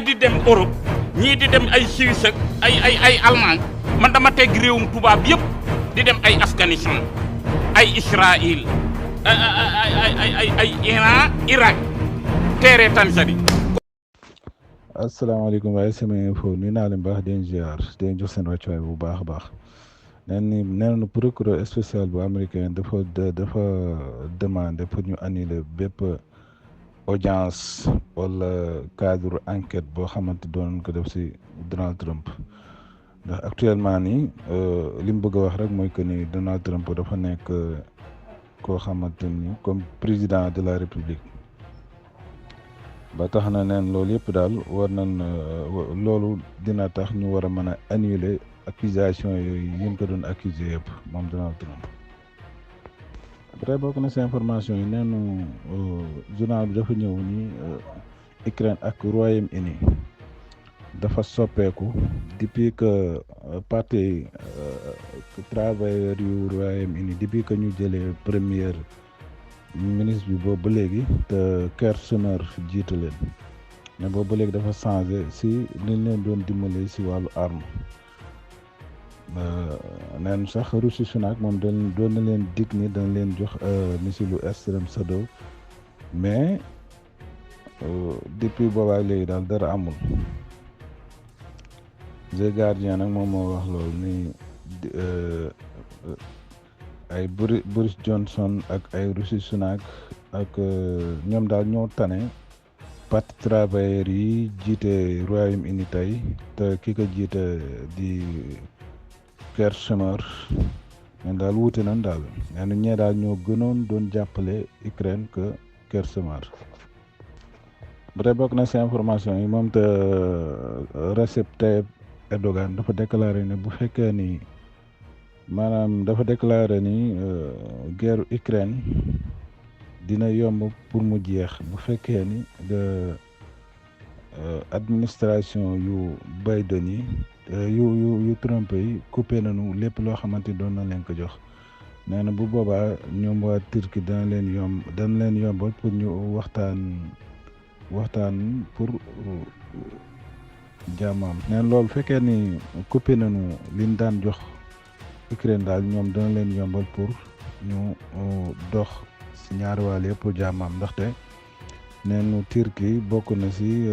yi di dem Europe ñii di dem ay Suisse ak ay Allemagne man dama teg réewum tubaab yëpp di dem ay Afghanistan ay Israël ay Iran Irak teere Tanzanie. asalaamaaleykum waaye sama info nuyu naa leen baax den ziar den jox seen wàccuwaay bu baax a baax nee nañu procureur spécial bu américain dafa demandé pour ñu annuler bépp audience wala cadre enquête boo xamante doon ko def si Donald Trump ndax actuellement nii li mu bëgg a wax rek mooy que ni Donald Trump dafa nekk koo xamante ni comme président de la république ba tax na neen loolu yëpp daal war nañ loolu dina tax ñu war a mën a annuler accusation yooyu yi ko doon accuser yëpp moom Donald Trump. après bokk na si information yi neenu journal bi dafa ñëw ni Ukraine ak Royaume-Uni dafa soppeeku depuis que parti travailleurs yu Royaume-Uni depuis que ñu jëlee première ministre bi boobu ba léegi te Keir Starmer jiite leen mais boobu ba léegi dafa changé si liñ leen doon dimbale si wàllu arme neen sax Russie sunaak moom doon na leen dig ni dañ leen jox missile Extreme Shadow mais depuis boobaa léegi daal dara amul The Guardian nag moom moo wax loolu ni ay Boris Johnson ak ay Rishi Sunak ak ñoom daal ñoo tane parti travailleurs yi jiite Royaume-Uni tey te ki ko jiite di Keir Starmer ñoom daal wuute nañ daal nee ñee daal ñoo gënoon doon jàppale Ukraine que Keir Starmer. bu dee bokk na si information yi moom te Recep Tayyip Erdogan dafa déclaré ne bu fekkee ni maanaam dafa déclaré ni guerre Ukraine dina yomb pour mu jeex bu fekkee ni de administration yu Biden yi yu Trump yi coupé nañu lépp loo xamante doon na leen ko jox nee na bu boobaa ñoom waa Turquie dana leen yombal pour ñu waxtaan pour jàmmam neen loolu fekkee ni coupé nañu liñ daan jox Ukraine daal ñoom dana leen yombal pour ñu dox si ñaari wàll yëpp jàmmam ndaxte neenu Turquie bokk na si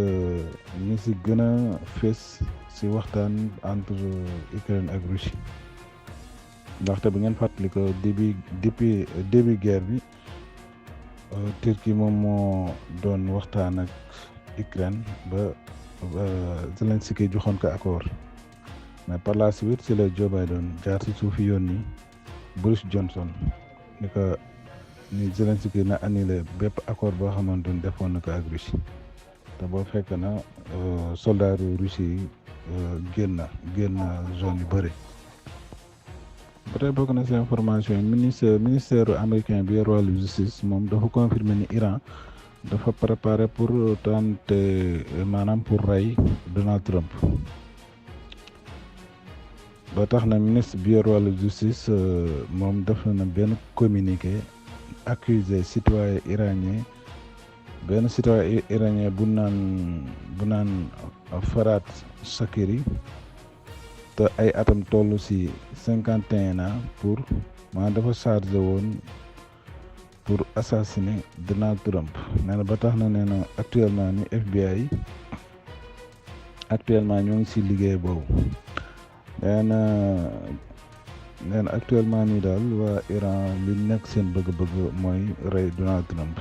ñi si gën a fés si waxtaan entre Ukraine ak Russie ndaxte bu ngeen fàttali ko depuis début guerre bi Turquie moom moo doon waxtaan ak Ukraine ba Zelensky joxoon ko accord mais par la suite si la Joe Biden jaar si suufi yoon ni Boris Johnson ni Zelensky na annulé bépp accord boo xamante ni defoon na ko ak Russie te boo fekk na soldaaru Russie yi génn zone yu bëri. ba tey bokk na si information yi ministère américain bi yor wàllu justice moom dafa confirmer ni Iran dafa préparé pour tenter maanaam pour rey Donald Trump ba tax na ministre bi yor wàllu justice moom def na benn communiqué accusé citoyen iranien bu naan Farhad Shakiri te ay atam toll si 51 ans pour maanaam dafa chargé woon pour assassiner Donald Trump nee na ba tax na nee na actuellement ni FBI actuellement ñoo ngi si liggéey boobu nee na actuellement nii daal waa Iran li nekk seen bëgg-bëgg mooy rey Donald Trump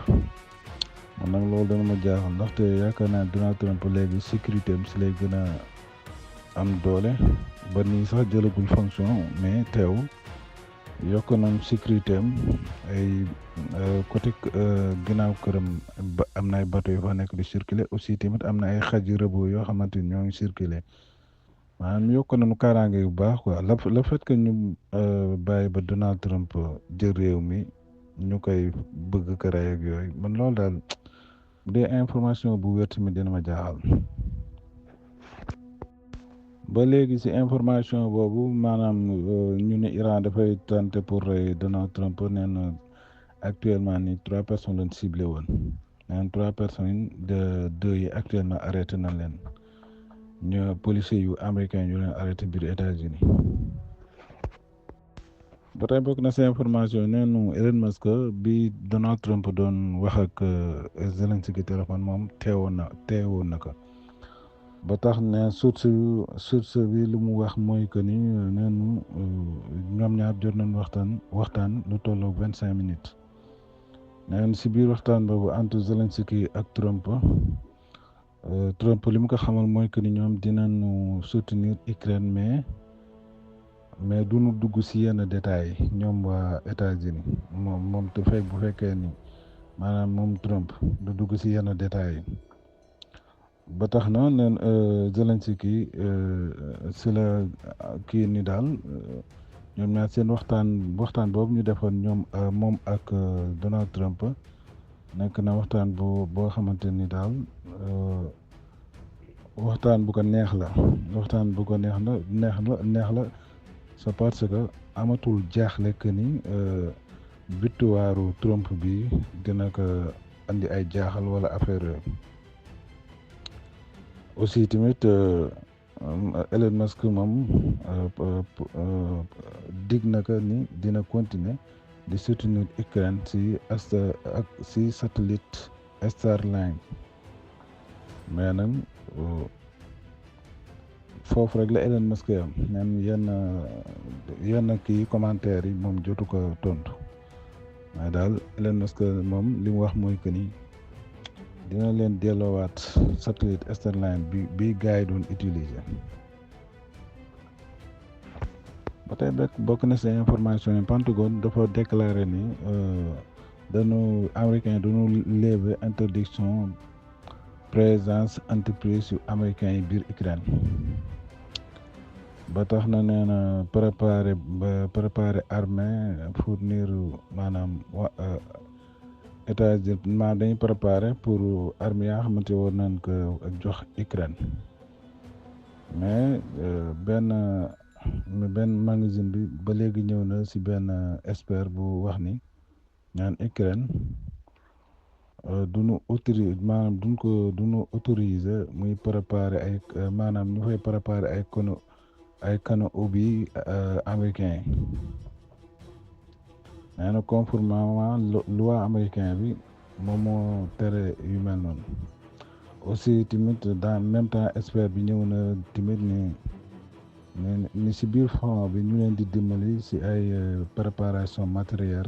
man nag loolu dana ma jaaxal ndaxte yaakaar naa Donald Trump léegi sécurité am si lay gën a am doole ba nii sax jëlagul fonction mais teewul yokk nañ sécurité am ay côté ginnaaw këram ba am na ay bateau yu fa nekk di circuler aussi tamit am na ay xaj rëbbu yoo xamante ni ñoo ngi circuler maanaam yokk nañu kaaraange yu baax quoi le fait que ñu bàyyi ba Donald Trump jël réew mi ñu koy bëgg ko rey ak yooyu man loolu daal bu dee information bu wér tamit dina ma jaaxal. ba léegi ci information boobu maanaam ñu ne Iran dafay tenter pour rey Donald Trump nee na actuellement ni 3 personnes lañ ciblé woon nee na 3 personnes de 2 yi actuellement arrêté nañ leen ñu policiers yu américain ñu leen arrêté biir États-Unis ba tey bokk na si information yi neenu Elon Musk bi Donald Trump doon wax ak Zelensky téléphone moom teewoon na ko ba tax ne source bi lu mu wax mooy que ni neenu ñoom ñaar jot nañ waxtaan lu tolloog 25 minutes neen si biir waxtaan boobu entre Zelensky ak Trump li mu ko xamal mooy que ni ñoom dinañu soutenir Ukraine mais duñu dugg si yenn détails ñoom waa États-Unis moom te fekk bu fekkee ni maanaam moom Trump du dugg si yenn détails ba tax na neen Zelensky si la kii ni daal ñoom ñaar seen waxtaan boobu ñu defoon ñoom moom ak Donald Trump nekk na waxtaan boo xamante ni daal waxtaan bu ko neex la neex la c'est parce que amatul jaaxle que ni victoire Trump bi dina ko andi ay jaaxal wala affaire aussi tamit Elon Musk moom dig na ko ni dina continuer di soutenir Ukraine si satellite Starlink mais nag foofu rek la Elon Musk am neen yenn kii commentaire yi moom jotu ko tontu mais daal Elon Musk moom li mu wax mooy que ni dina leen delloowaat satellite Starlink bi gars yi doon utiliser ba tey bokk na si information yi Pentagone dafa déclaré ni américain dañu lever interdiction présence entreprise yu américain yi biir Ukraine ba tax na nee na préparer armée fournir maanaam États-Unis maanaam dañuy préparer pour armée yaa xamante woon nañ ko jox Ukraine mais benn magazine bi ba léegi ñëw na si benn expert bu wax ni ñaan Ukraine duñu autoriser muy préparer ay maanaam ñu fay préparer ay canaux ubbi américain yi nee na conformément loi américain bi moom moo tere yu mel noonu aussi tamit dans même temps expert bi ñëw na tamit ni si biir front bi ñu leen di dimbali si ay préparation matériel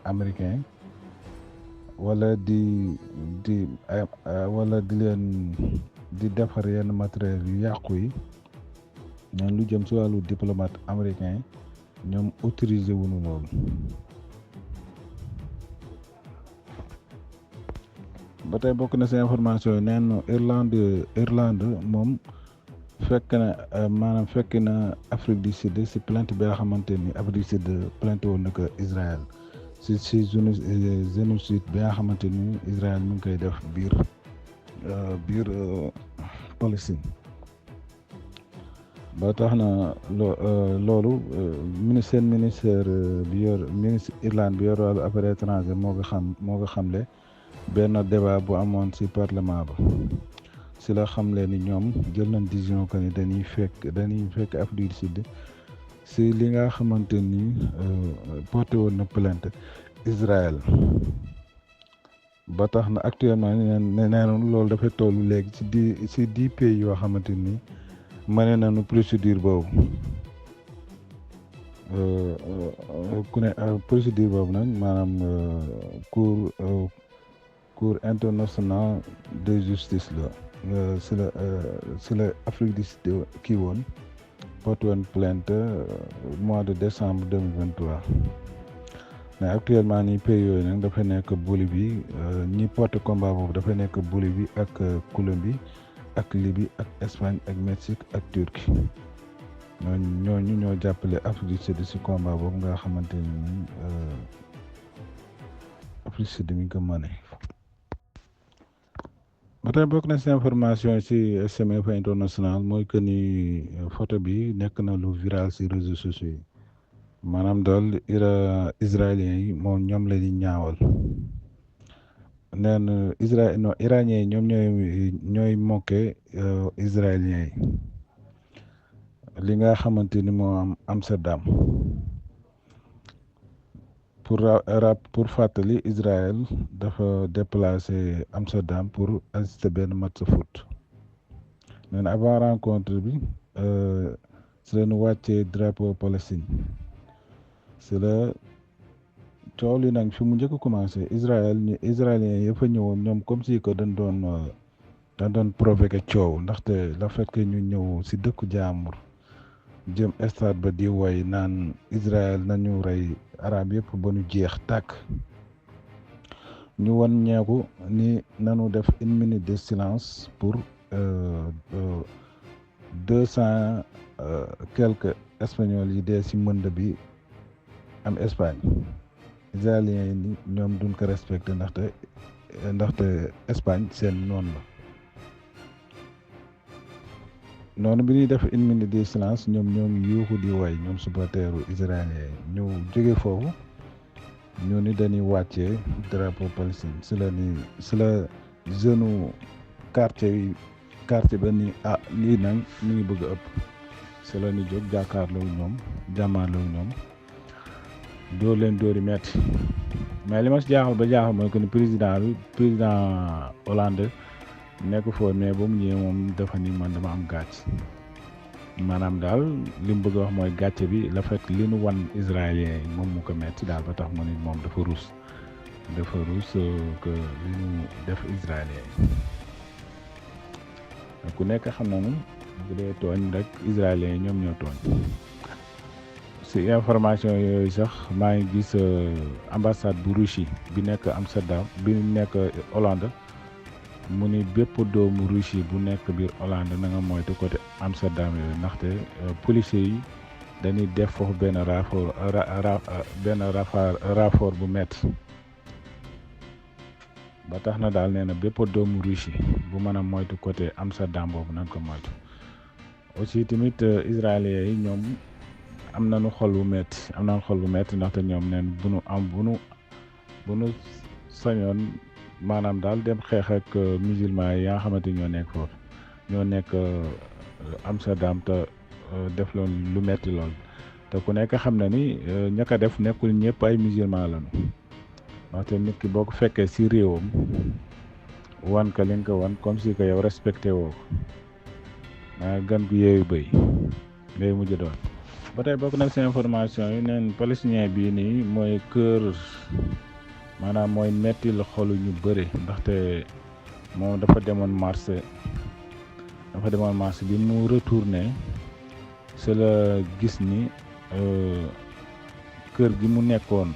américain wala di leen di defar yenn matériel yu yàqu yi ñoom lu jëm si wàllu diplomate américain ñoom autorisé wuñu loolu ba tey bokk na si information yi neen Irlande moom fekk na Afrique du Sud si plainte bi nga xamante ni Afrique du Sud plainte woon na ko Israël si génocide bi nga xamante ni Israël mu ngi koy def biir Palestine ba tax na loolu ministre Irlande bi yor wàllu affaires étrangères moo ko xamle benn débat bu amoon ci parlement ba ci la xamle ni ñoom jël nañ décision que ni dañuy fekk Afrique du Sud ci li nga xamante ni porté woon na plainte Israël ba tax na actuellement neenoon loolu dafay tollu léegi ci 10 pays yoo xamante ni mëne nañu procédure boobu procédure boobu nag maanaam cour international de justice la si la Afrique du Sud kii woon porté woon plainte mois de décembre 2023 mais actuellement nii pays yooyu nag dafay nekk Bolivie ñi porté combat boobu dafay nekk Bolivie ak Colombie ak Libye ak Espagne ak Mexique ak Turquie ñooñu ñoo jàppale Afrique du Sud si combat boobu nga xamante ni Afrique du Sud mi ngi ko mëne ba tey bokk na si information si SMF international mooy que ni photo bi nekk na lu viral si réseaux sociaux yi maanaam daal israéliens yi moom ñoom la di ñaawal nee na Israël non iranien yi ñoom ñooy moqué israéliens yi li nga xamante ni moo am Amsterdam pour fàttali Israël dafa déplacé Amsterdam pour assister benn match foot nee na avant rencontre bi si la ñu wàccee drapeau Palestine si la coow li nag fi mu njëkk a commencé israéliens yëpp a ñëwoon ñoom comme si que dañ doon provoqué coow ndaxte la fait que ñu ñëw si dëkku jaamur jëm stade ba di woy naan Israël nañu rey arab yëpp ba ñu jeex tàkk ñu wan ñeeku ni nanu def 1 minute de silence pour 200 quelques espagnols yi dee si mënd bi am Espagne israéliens yi ni ñoom duñ ko respecté ndaxte Espagne seen noonu la noonu bi ñuy def 1 minute de silence ñoom ñoo ngi yuuxu di way ñoom supporteru israélien yi ñu jóge foofu ñu ni dañuy wàccee drapeau Palestine si la jeune quartier ba ni lii nag mi ngi bëgg a ëpp si la ñu jóg jàmmaarloo ñoom dóor leen dóori metti mais li ma si jaaxal mooy que ni président Hollande nekk foofu mais ba mu ñëwee moom dafa ni man dama am gàcc maanaam daal li mu bëgg a wax mooy gàcce bi la fekk li nu wan israélien yi moom mu ko metti daal ba tax mu ni moom dafa ruus que li nu def israélien yi ku nekk xam na ni bu dee tooñ rek israélien yi ñoom ñoo tooñ si information yooyu sax maa ngi gis ambassade bu Russie bi nekk Amsterdam bi nekk Hollande mu ni bépp doomu Russie bu nekk biir Hollande na nga moytu côté Amsterdam yooyu ndaxte policiers yi dañuy def foofu benn rapport bu métti ba tax na daal nee na bépp doomu Russie bu mën a moytu côté Amsterdam boobu nañ ko moytu aussi tamit israéliens yi ñoom am nañu xol bu métti ndaxte ñoom neen bu nu sañoon maanaam daal dem xeex ak musulman yi yaa nga xamante ñoo nekk foofu ñoo nekk Amsterdam te def loon lu metti lool te ku nekk xam na ni ña ko def nekkul ñëpp ay musulman lañu ndaxte nit ki boo ko fekkee si réewam wan ka li nga ko wan comme si que yow respecté woo ko gan gu yeeyu bëy ngay mujj doon ba tey bokk nag seen information yi neen palestinien bii nii mooy kër maanaam mooy metti la xolu ñu bëri ndaxte moom dafa demoon marché bi mu retourné c'est la gis ni kër gi mu nekkoon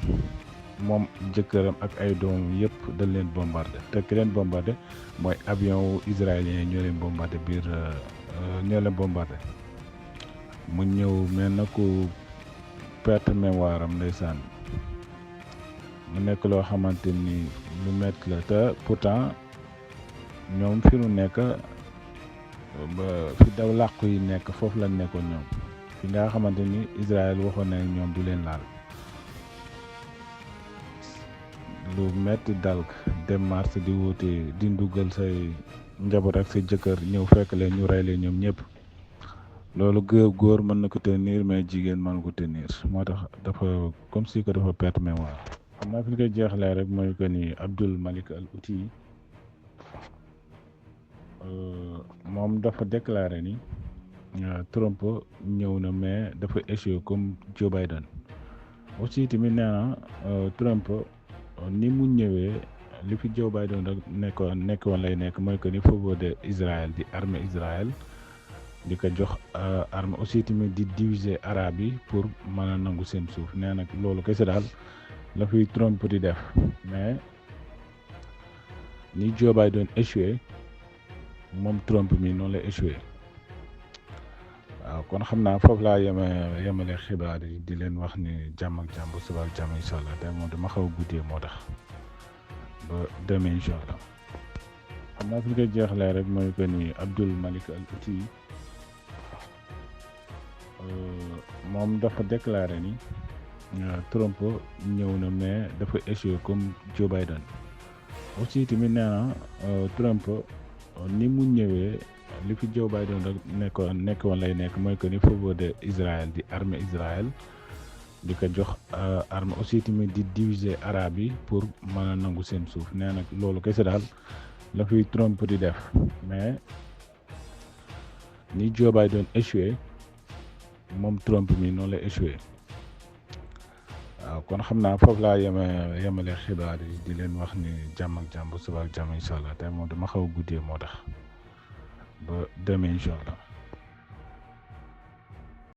moom jëkkëram ak ay doom yëpp dañ leen bombardé te ki leen bombardé mooy avion wu israélien ñoo leen bombardé mu ñëw mel na ku perte mémoire am ndeysaan mu nekk loo xamante ni lu métti la te pourtant ñoom fi nu nekk ba fi daw làqu yi nekk foofu lañ nekkoon ñoom fi nga xamante ni Israël waxoon na ñoom du leen laal lu métti dal dem marché di wuti di ndugal say njaboot ak sa jëkkër ñëw fekk leen ñu rey leen ñoom ñëpp loolu góor mën na ko tenir mais jigéen mën ko tenir moo tax dafa comme si que dafa perte mémoire. xam naa fi ñu koy jeexalee rek mooy que ni Abdul Malik al Houthi moom dafa déclaré ni Trump ñëw na mais dafa échoué comme Joe Biden aussi tamit nee na Trump ni mu ñëwee li fi Joe Biden rek nekkoon lay nekk mooy que ni faveur de Israël di armée Israël di ko jox arme aussi tamit di diviser arabe yi pour mën a nangu seen suuf nee nag loolu kese daal la fiy Trump di def mais ni Joe Biden échoué moom Trump mi noonu la échoué waaw kon xam naa foofu laa yemale xibaar yi di leen wax ni jàmm ak jàmm bu suba ak jàmm incha allah te moom dama xaw a guddee moo tax ba demain incha allah xam naa fi ñu koy jeexalee rek mooy que ni Abdul Malik al Houthi moom dafa déclaré ni Trump ñëw na mais dafa échoué comme Joe Biden aussi tamit nee na Trump ni mu ñëwee li fi Joe Biden rek nekkoon lay nekk mooy que ni faveur de Israël di armée Israël di ko jox arme aussi tamit di diviser arabe yi pour mën a nangu seen suuf nee nag loolu kese daal la fi Trump di def mais ni Joe Biden échoué moom Trump mi noonu lay échoué waaw kon xam naa foofu laa yemale xibaar yi di leen wax ni jàmm ak jàmm bu suba ak jàmm incha allah tey moom dama xaw a guddee moo tax ba demain incha allah.